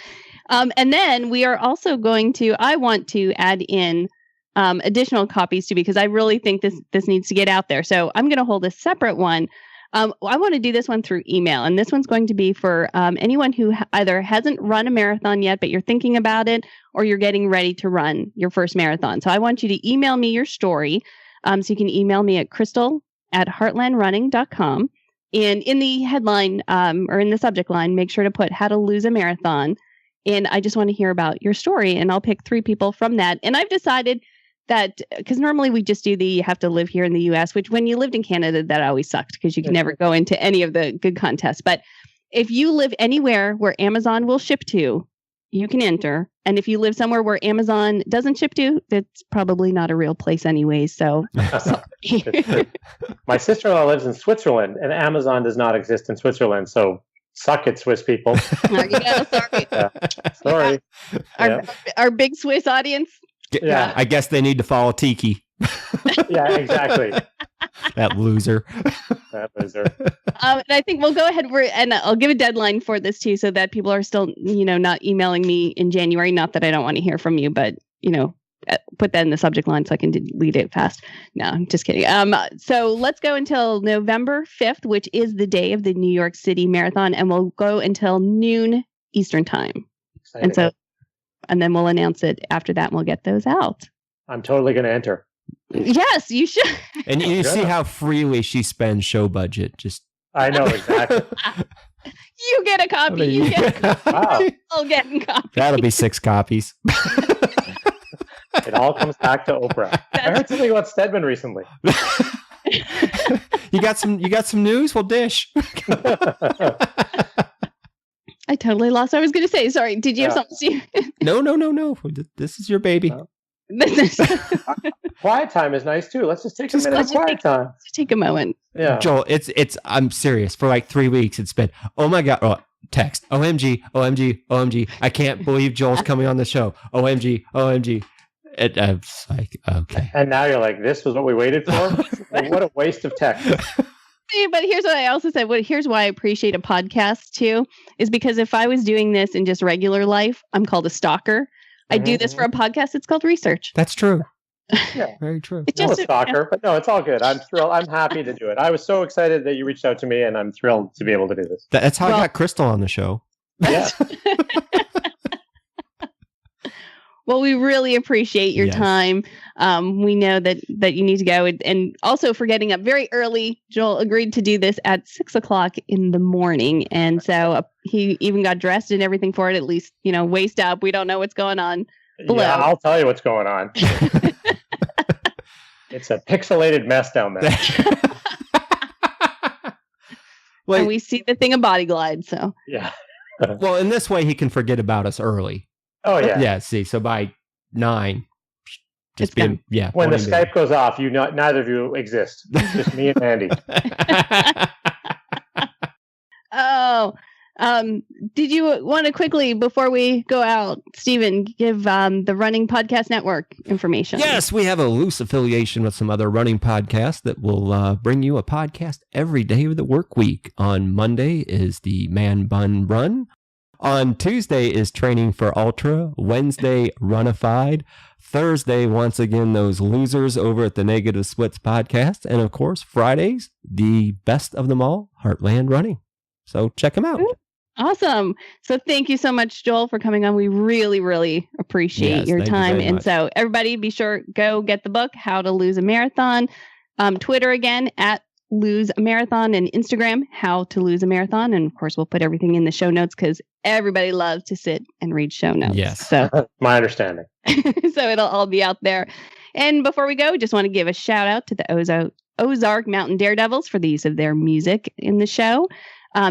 And then we are also I want to add in additional copies too, because I really think this needs to get out there. So I'm going to hold a separate one. I want to do this one through email, and this one's going to be for anyone who either hasn't run a marathon yet, but you're thinking about it, or you're getting ready to run your first marathon. So I want you to email me your story. So you can email me at crystal@heartlandrunning.com. And in the headline or in the subject line, make sure to put how to lose a marathon. And I just want to hear about your story, and I'll pick 3 people from that. And I've decided that because normally we just do you have to live here in the US, which when you lived in Canada, that always sucked because you can never go into any of the good contests. But if you live anywhere where Amazon will ship to, you can enter. And if you live somewhere where Amazon doesn't ship to, that's probably not a real place anyway. So my sister-in-law lives in Switzerland, and Amazon does not exist in Switzerland. So suck it, Swiss people. There you go. Sorry. Yeah. Sorry. Our big Swiss audience. Yeah, I guess they need to follow Tiki. Yeah, exactly. That loser. That loser. And I think we'll go ahead. And I'll give a deadline for this too, so that people are still, not emailing me in January. Not that I don't want to hear from you, but put that in the subject line so I can delete it fast. No, I'm just kidding. So let's go until November 5th, which is the day of the New York City Marathon, and we'll go until noon Eastern time. Exciting. And then we'll announce it after that, and we'll get those out. I'm totally going to enter. Yes, you should. And you see how freely she spends show budget. I know, exactly. You get a copy. You get a copy. Wow. I'll get a copy. That'll be 6 copies. It all comes back to Oprah. I heard something about Stedman recently. You got some news? Well, dish. I totally lost what I was going to say. Sorry. Did you have something to say? No. This is your baby. Quiet time is nice too. Let's just take a minute of quiet time. Let's take a moment. Yeah. Joel, I'm serious. For like 3 weeks, it's been, oh my God, text, OMG, OMG, OMG. I can't believe Joel's coming on the show. OMG, OMG. I was like, okay. And now you're like, this was what we waited for? Like, what a waste of text. See, but here's what I also said. Here's why I appreciate a podcast too, is because if I was doing this in just regular life, I'm called a stalker. I do this for a podcast. It's called research. That's true. Yeah. Very true. It's I'm just a stalker, but no, it's all good. I'm thrilled. I'm happy to do it. I was so excited that you reached out to me, and I'm thrilled to be able to do this. That's how I got Crystal on the show. Yeah. Well, we really appreciate your Yes. time. We know that you need to go, and also for getting up very early. Joel agreed to do this at 6:00 in the morning, and so he even got dressed and everything for it. At least, waist up. We don't know what's going on below. Yeah, I'll tell you what's going on. It's a pixelated mess down there. And we see the thing of Body Glide. So Yeah. Well, in this way, he can forget about us early. Oh, yeah. Yeah. See, so by 9, It's just be done. yeah. When the morning Skype goes off, neither of you exist. It's just me and Andy. Did you want to quickly, before we go out, Stephen, give the Running Podcast Network information? Yes, we have a loose affiliation with some other running podcasts that will bring you a podcast every day of the work week. On Monday is the Bun Run. On Tuesday is Training for Ultra. Wednesday, Runified. Thursday, once again, those losers over at the Negative Splits podcast. And of course, Fridays, the best of them all, Heartland Running. So check them out. Awesome. So thank you so much, Joel, for coming on. We really, really appreciate your thank you time. very And much. so everybody be sure, go get the book, How to Lose a Marathon. Twitter again, at Lose a Marathon, and Instagram, How to Lose a Marathon. And of course, we'll put everything in the show notes because everybody loves to sit and read show notes. Yes. So, My understanding. so it'll all be out there. And before we go, just want to give a shout out to the Ozark Mountain Daredevils for the use of their music in the show.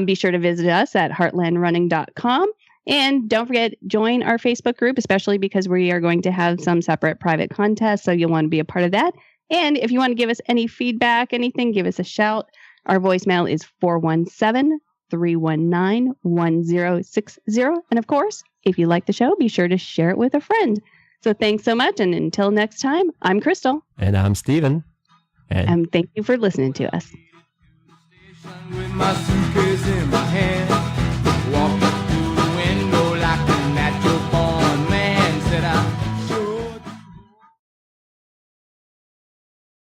Be sure to visit us at heartlandrunning.com. And don't forget, join our Facebook group, especially because we are going to have some separate private contests. So you'll want to be a part of that. And if you want to give us any feedback, anything, give us a shout. Our voicemail is 417-319-1060. And of course, if you like the show, be sure to share it with a friend. So thanks so much. And until next time, I'm Crystal. And I'm Steven. And thank you for listening to us. With my suitcase in my hand,